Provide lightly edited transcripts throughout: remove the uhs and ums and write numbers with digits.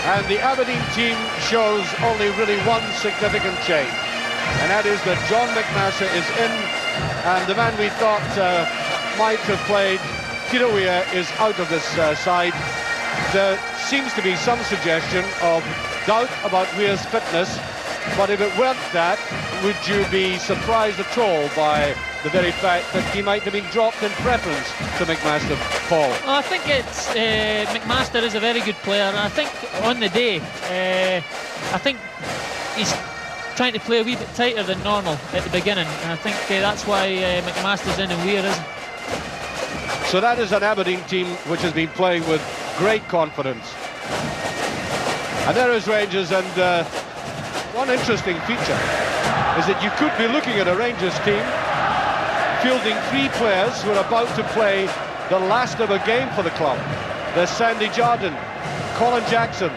And the Aberdeen team shows only really one significant change, and that is that John McMaster is in, and the man we thought might have played, Peter Weir, is out of this side. There seems to be some suggestion of doubt about Weir's fitness, but if it weren't that, would you be surprised at all by the very fact that he might have been dropped in preference to McMaster, Paul? Well, I think it's McMaster is a very good player, and I think on the day, I think he's trying to play a wee bit tighter than normal at the beginning, and I think that's why McMaster's in and Weir isn't. So that is an Aberdeen team which has been playing with great confidence. And there is Rangers, and one interesting feature is that you could be looking at a Rangers team fielding 3 players who are about to play the last of a game for the club. There's Sandy Jardine, Colin Jackson,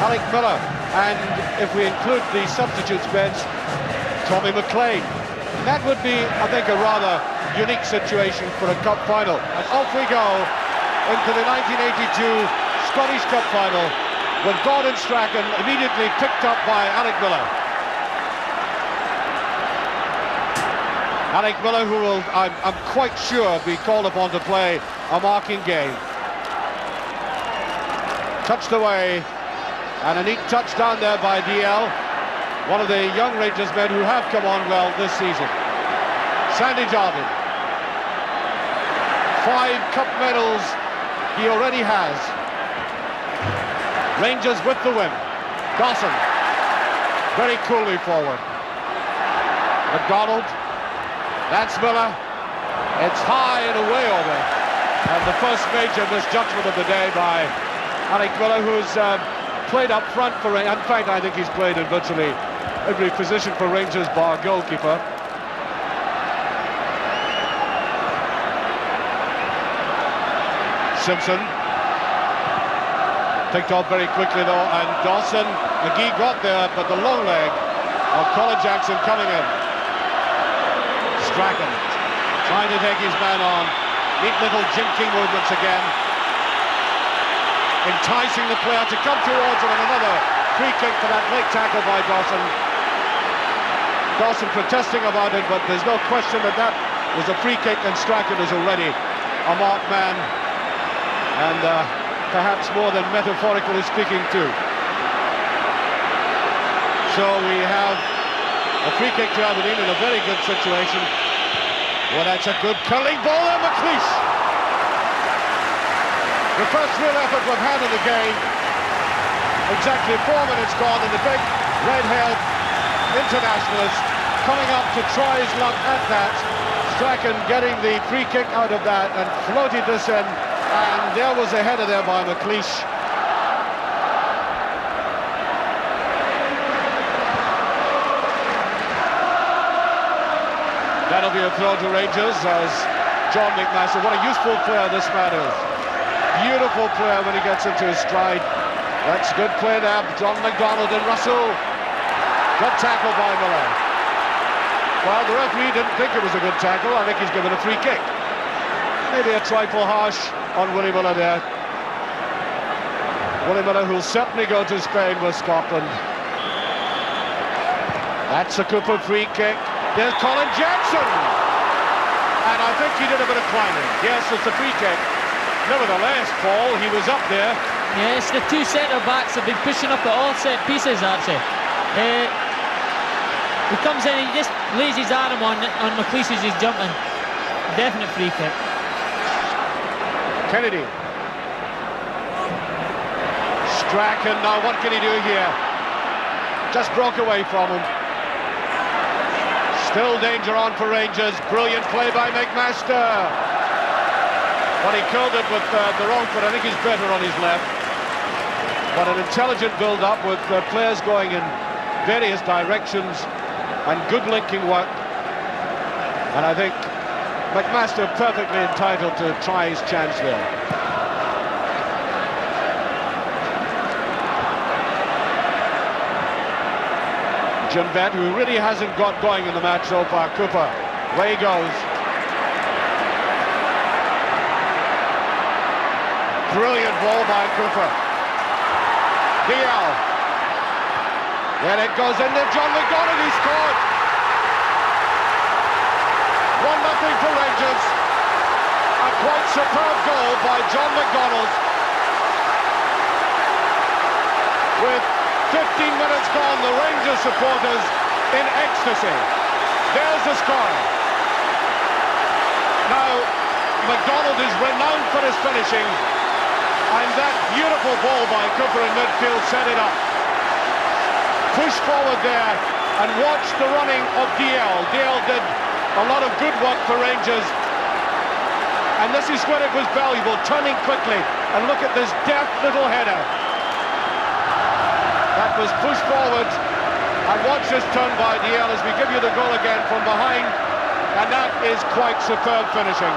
Alec Miller, and if we include the substitutes bench, Tommy McLean. That would be, I think, a rather unique situation for a cup final. And off we go into the 1982 Scottish Cup final, with Gordon Strachan immediately picked up by Alec Miller. Alec Miller, who will, I'm quite sure, be called upon to play a marking game. Touched away, and a neat touch down there by DL, one of the young Rangers men who have come on well this season. Sandy Jardine. 5 cup medals he already has. Rangers with the win. Dawson, very coolly forward. McDonald, that's Miller. It's high and away over. And the first major misjudgment of the day by Alec Miller, who's played up front for Rangers. In fact, I think he's played in virtually every position for Rangers, bar goalkeeper. Simpson. Picked off very quickly though, and Dawson, McGhee got there, but the long leg of Colin Jackson coming in. Strachan trying to take his man on. Neat little jinking movements again. Enticing the player to come towards him, and another free kick for that late tackle by Dawson. Dawson protesting about it, but there's no question that that was a free kick, and Strachan is already a marked man, and perhaps more than metaphorically speaking too. So we have a free kick to Aberdeen in a very good situation. Well, that's a good curling ball there, McLeish. The first real effort we've had in the game. Exactly 4 minutes gone, and the big red-haired internationalist coming up to try his luck at that. Strachan getting the free kick out of that and floated this in, and there was a header there by McLeish. That'll be a throw to Rangers as John McMaster. What a useful player this man is. Beautiful player when he gets into his stride. That's good play there. John McDonald and Russell. Good tackle by Miller. Well, the referee didn't think it was a good tackle. I think he's given a free kick. Maybe a trifle harsh on Willie Miller there. Willie Miller, who'll certainly go to Spain with Scotland. That's a Cooper free kick. There's Colin Jackson. And I think he did a bit of climbing. Yes, it's a free kick. Nevertheless, Paul, he was up there. Yes, the 2 centre-backs have been pushing up at all set pieces, Archie. He comes in, he just lays his arm on McLeish as he's jumping. Definite free kick. Kennedy. Strachan, now what can he do here? Just broke away from him. Still danger on for Rangers. Brilliant play by McMaster. But he curled it with the wrong foot. I think he's better on his left. But an intelligent build-up with players going in various directions and good linking work. And I think McMaster perfectly entitled to try his chance there. Jim Bett, who really hasn't got going in the match so far. Cooper, away he goes. Brilliant ball by Cooper. DL. Then it goes in there. John McDonald, he scored. 1-0 for Rangers. A quite superb goal by John McDonald. With 15 minutes gone, the Rangers supporters in ecstasy. There's the score. Now, McDonald is renowned for his finishing, and that beautiful ball by Cooper in midfield set it up. Push forward there and watch the running of DL. DL did a lot of good work for Rangers, and this is where it was valuable, turning quickly, and look at this deft little header. That was pushed forward, and watch this turn by DL as we give you the goal again from behind, and that is quite superb finishing.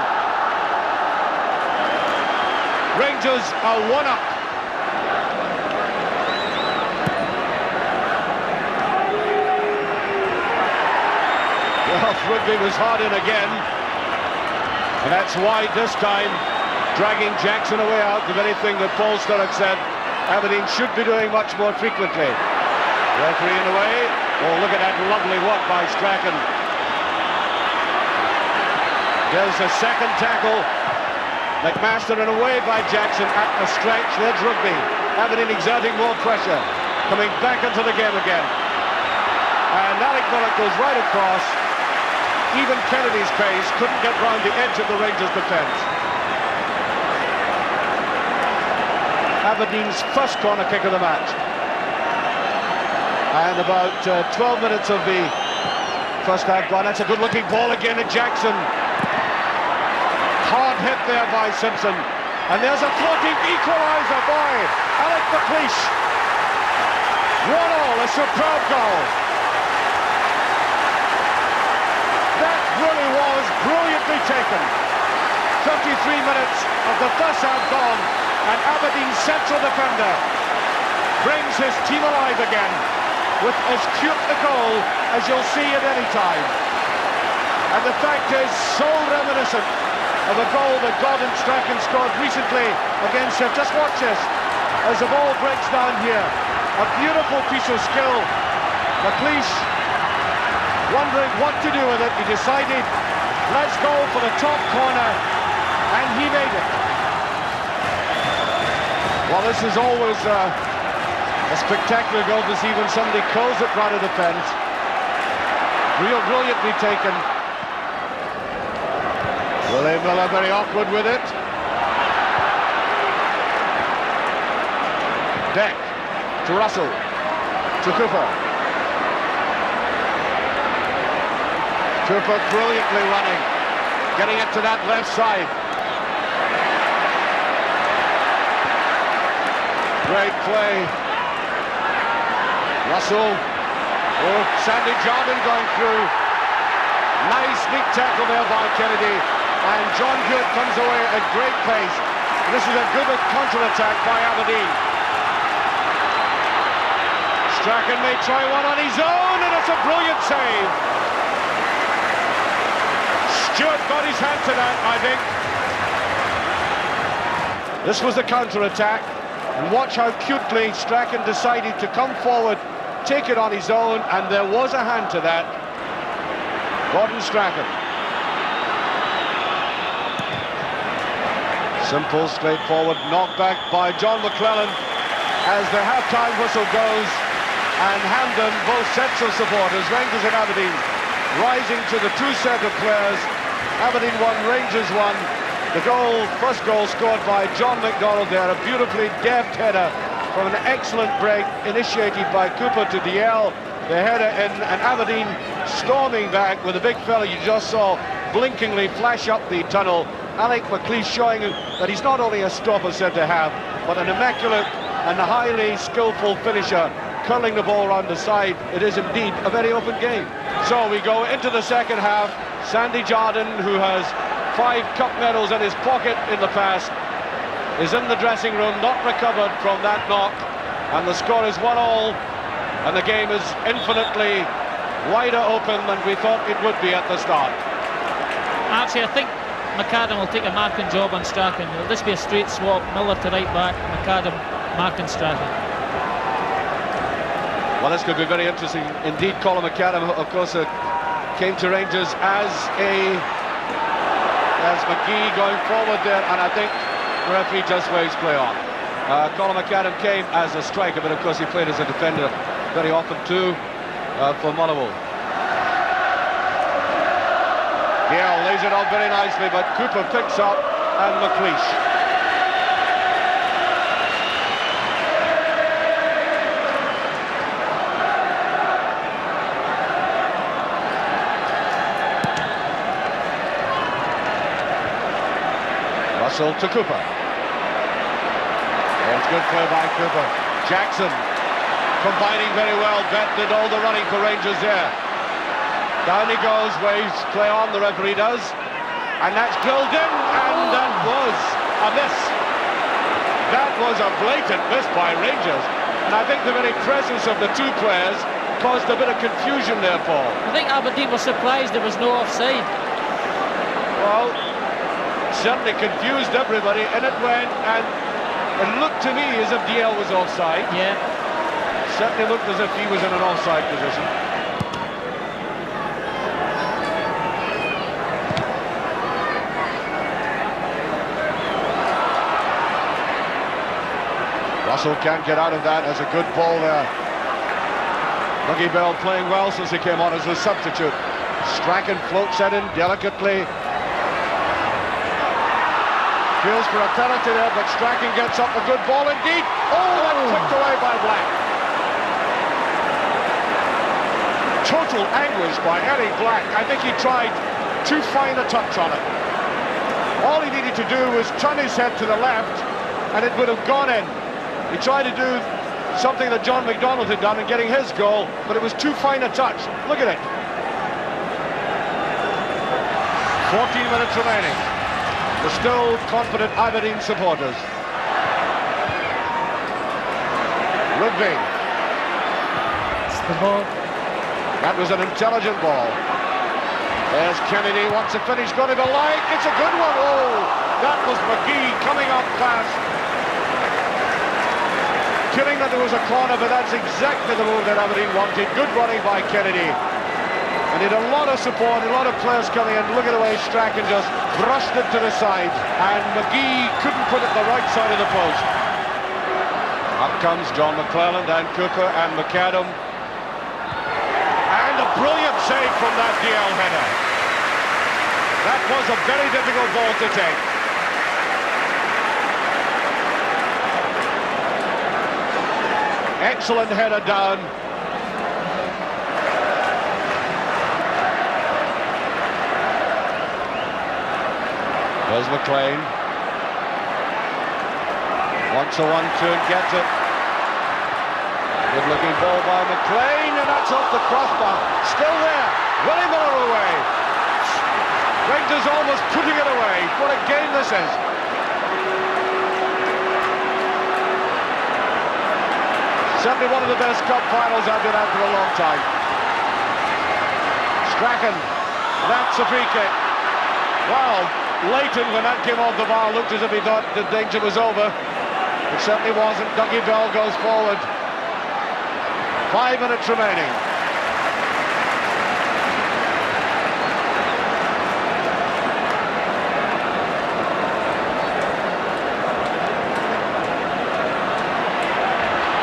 Rangers are 1-up. Well, Rugby was hard in again, and that's why this time dragging Jackson away out, the very thing that Paul Sturrock said Aberdeen should be doing much more frequently. Referee in the way. Oh, look at that lovely work by Strachan. There's a second tackle. McMaster and away by Jackson at the stretch. There's Rugby. Aberdeen exerting more pressure, coming back into the game again. And Alec Miller goes right across. Even Kennedy's pace couldn't get round the edge of the Rangers' defence. Aberdeen's first corner kick of the match. And about 12 minutes of the first half gone. That's a good-looking ball again at Jackson. Hard hit there by Simpson. And there's a floating equaliser by Alec McGhee. 1-1, a superb goal. That really was brilliantly taken. 53 minutes of the first half gone, and Aberdeen's central defender brings his team alive again with as cute a goal as you'll see at any time. And the fact is so reminiscent of a goal that Gordon Strachan scored recently against him. Just watch this as the ball breaks down here. A beautiful piece of skill. McLeish wondering what to do with it. He decided, let's go for the top corner, and he made it. Well, this is always a spectacular goal to see when somebody calls it right of defence. Real brilliantly taken. Willie Miller very awkward with it. Beck to Russell, to Cooper. Cooper brilliantly running, getting it to that left side. Great play. Russell. Oh, Sandy Jordan going through. Nice neat tackle there by Kennedy. And John Hewitt comes away at great pace. This is a good counter-attack by Aberdeen. Strachan may try one on his own, and it's a brilliant save. Stewart got his hand to that, I think. This was the counter-attack. And watch how cutely Strachan decided to come forward, take it on his own, and there was a hand to that. Gordon Strachan. Simple, straightforward knockback by John McClellan as the half-time whistle goes, and Hampden, both sets of supporters, Rangers and Aberdeen, rising to the two set of players. Aberdeen won, Rangers won. The goal, first goal scored by John McDonald there, a beautifully deft header from an excellent break initiated by Cooper to DL. The header in, and Aberdeen storming back with a big fella you just saw blinkingly flash up the tunnel. Alec McLeish showing that he's not only a stopper said to have, but an immaculate and highly skillful finisher, curling the ball around the side. It is indeed a very open game. So we go into the second half. Sandy Jordan, who has 5 cup medals in his pocket in the past, is in the dressing room, not recovered from that knock, and the score is 1-1, and the game is infinitely wider open than we thought it would be at the start. Actually, I think McAdam will take a marking job on Strachan. Will this be a straight swap? Miller to right back, McAdam marking Strachan. Well, this could be very interesting indeed. Colin McAdam, of course, came to Rangers as McGhee going forward there, and I think the referee just waves play on. Colin McAdam came as a striker, but of course he played as a defender very often too for Motherwell. Gale lays it out very nicely, but Cooper picks up and McLeish. Russell to Cooper. It's good play by Cooper. Jackson combining very well. Bet did all the running for Rangers there. Down he goes, waves play on, the referee does. And that's drilled in, and that was a miss. That was a blatant miss by Rangers. And I think the very presence of the two players caused a bit of confusion there, Paul. I think Aberdeen were surprised there was no offside. Well, certainly confused everybody, and it went, and it looked to me as if DL was offside. Yeah. Certainly looked as if he was in an offside position. Russell can't get out of that. As a good ball there. McGhee Bell playing well since he came on as a substitute. Strachan floats that in delicately. Feels for a penalty there, but Strachan gets up a good ball indeed. Oh, that's clipped away by Black. Total anguish by Eddie Black. I think he tried too fine a touch on it. All he needed to do was turn his head to the left, and it would have gone in. He tried to do something that John McDonald had done in getting his goal, but it was too fine a touch. Look at it. 14 minutes remaining. The still confident Aberdeen supporters. Rugby. It's the ball. That was an intelligent ball. There's Kennedy, wants to finish, got it alive. It's a good one. Oh, that was McGhee coming up fast. Killing that there was a corner, but that's exactly the move that Aberdeen wanted. Good running by Kennedy. And he had a lot of support, a lot of players coming in. Look at the way Strachan just brushed it to the side, and McGhee couldn't put it the right side of the post. Up comes John McClelland and Cooper and McAdam. And a brilliant save from that DL header. That was a very difficult ball to take. Excellent header down. There's McLean. Wants a 1-2 and gets it. Good looking ball by McLean, and that's off the crossbar. Still there. Willie Miller away. Rangers almost putting it away. What a game this is. Certainly one of the best cup finals I've been at for a long time. Strachan, that's a free kick. Well, Leighton, when that came off the bar, looked as if he thought the danger was over. It certainly wasn't. Dougie Bell goes forward. 5 minutes remaining.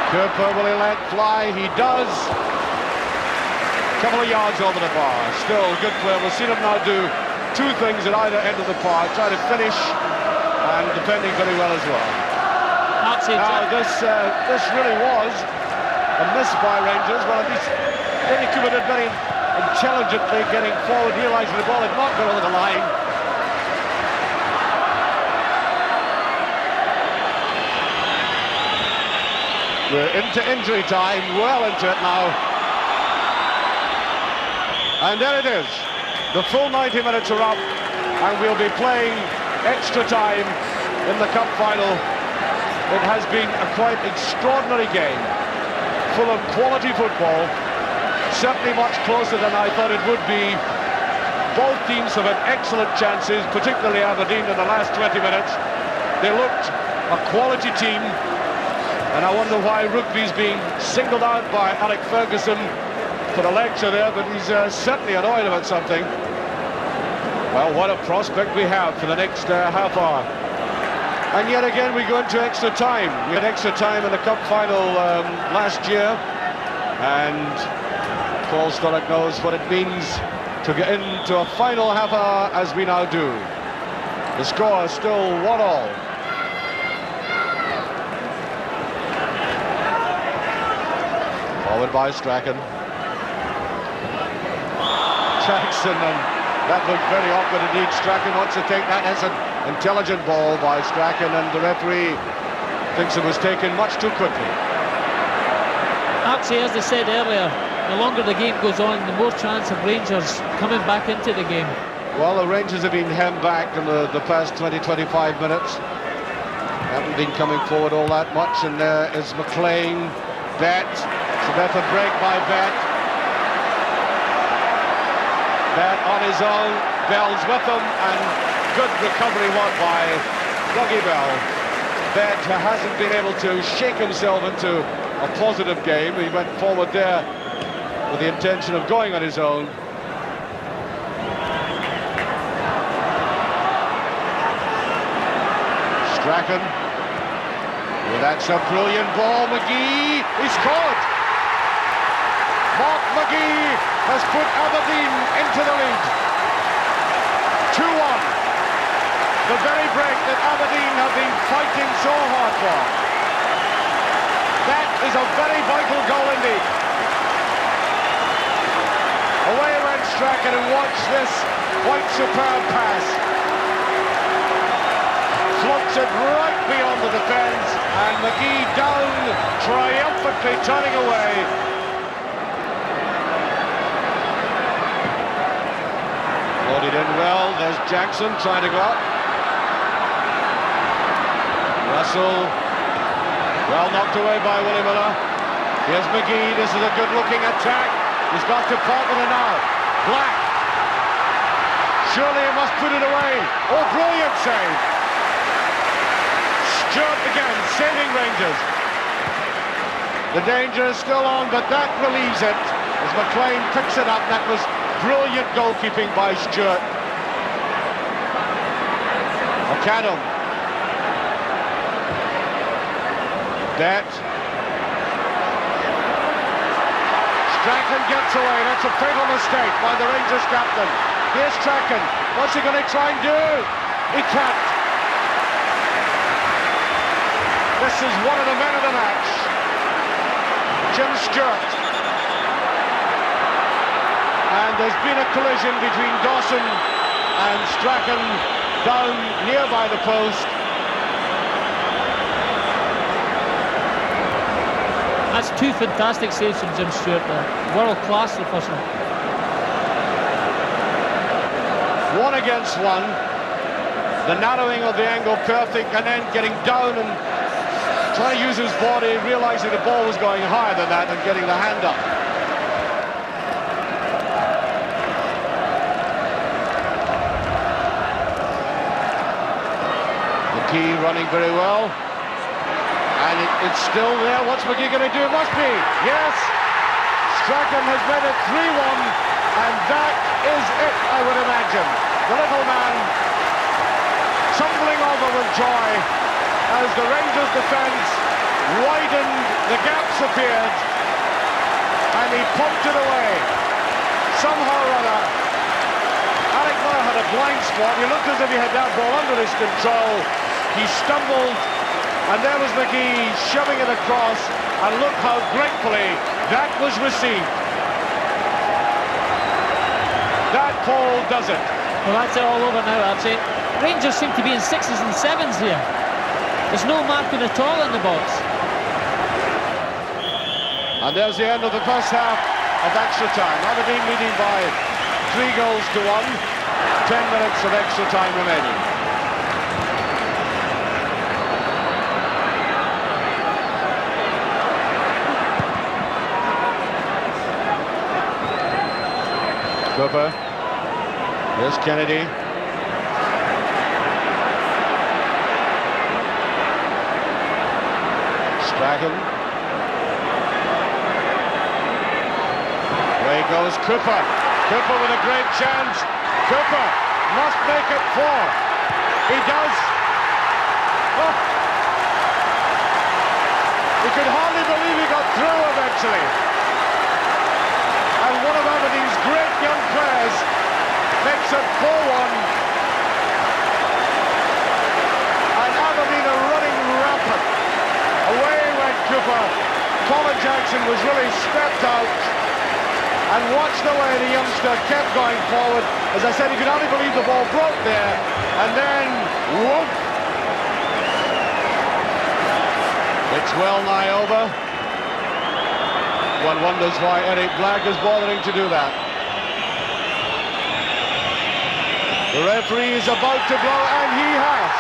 Cooper, will he let fly? He does. Couple of yards over the bar. Still good play. We'll see him now do two things at either end of the park. Try to finish and defending very well as well. That's it. Now this really was a miss by Rangers. Well, at least Danny Cooper did very intelligently getting forward, realising the ball had not gone over the line. We're into injury time, well into it now. And there it is. The full 90 minutes are up, and we'll be playing extra time in the cup final. It has been a quite extraordinary game, full of quality football, certainly much closer than I thought it would be. Both teams have had excellent chances, particularly Aberdeen in the last 20 minutes. They looked a quality team. And I wonder why rugby's being singled out by Alec Ferguson for the lecture there, but he's certainly annoyed about something. Well, what a prospect we have for the next half hour. And yet again we go into extra time. We had extra time in the cup final last year, and Paul Sturrock knows what it means to get into a final half hour as we now do. The score is still 1-1. Forward by Strachan. Jackson, and that looked very awkward indeed. Strachan wants to take that. That's an intelligent ball by Strachan, and the referee thinks it was taken much too quickly. Actually, as I said earlier, the longer the game goes on, the more chance of Rangers coming back into the game. Well, the Rangers have been hemmed back in the past 20-25 minutes. Haven't been coming forward all that much, and there is McLean. Bet. It's a better break by Bet. Bet on his own. Bell's with him, and good recovery won by Dougie Bell. Bet hasn't been able to shake himself into a positive game. He went forward there with the intention of going on his own. Strachan. Well, that's a brilliant ball. McGhee, he scored! Mark McGhee has put Aberdeen into the lead. 2-1. The very break that Aberdeen have been fighting so hard for. That is a very vital goal indeed. Away went Strachan, and watch this quite superb pass. Floats it right beyond the defence, and McGhee down, triumphantly turning away. Loaded in well. There's Jackson trying to go up. Russell, well knocked away by Willie Miller. Here's McGhee. This is a good-looking attack. He's got to partner now. Black. Surely he must put it away. Oh, brilliant save. Stewart again, saving Rangers. The danger is still on, but that relieves it as McLean picks it up. That was brilliant goalkeeping by Stewart. McAdam. That. Strachan gets away. That's a fatal mistake by the Rangers captain. Here's Strachan. What's he going to try and do? He can't. This is one of the men of the match. Jim Stewart. And there's been a collision between Dawson and Strachan down nearby the post. That's two fantastic saves from Jim Stewart there. World class, the first one. 1 against 1. The narrowing of the angle perfect, and then getting down and trying to use his body, realising the ball was going higher than that, and getting the hand up. McGhee running very well. And it's still there. What's McGhee going to do? It must be. Yes. Strachan has made it 3-1. And that is it, I would imagine. The little man tumbling over with joy as the Rangers defence widened, the gaps appeared, and he pumped it away. Somehow or other, Alec Miller had a blind spot. He looked as if he had that ball under his control. He stumbled, and there was McGhee shoving it across, and look how gratefully that was received. That Paul does it. Well, that's it all over now, I'd say. Rangers seem to be in 6s and 7s here. There's no marking at all in the box. And there's the end of the first half of extra time. Aberdeen leading by 3 goals to 1. 10 minutes of extra time remaining. Cooper. Here's Kennedy. Strachan. Away goes Cooper. Cooper with a great chance. Cooper must make it 4. He does. Oh. He could hardly believe he got through eventually. And one of Aberdeen's great young players makes it 4-1. And Aberdeen are running rampant. Away went Cooper. Colin Jackson was really stepped out and watched the way the youngster kept going forward. As I said, he could hardly believe the ball broke there. And then, whoop! It's well nigh over. One wonders why Eric Black is bothering to do that. The referee is about to blow, and he has.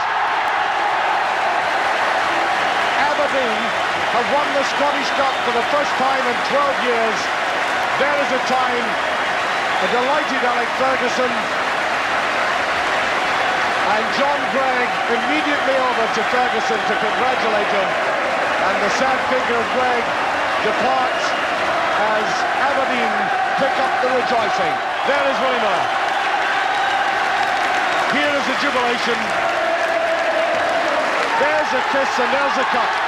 Aberdeen have won the Scottish Cup for the first time in 12 years. There is a time. A delighted Alec Ferguson. And John Gregg immediately over to Ferguson to congratulate him. And the sad figure of Gregg departs as Aberdeen pick up the rejoicing. There is Willie Miller. Here is the jubilation. There's a kiss and there's a cup.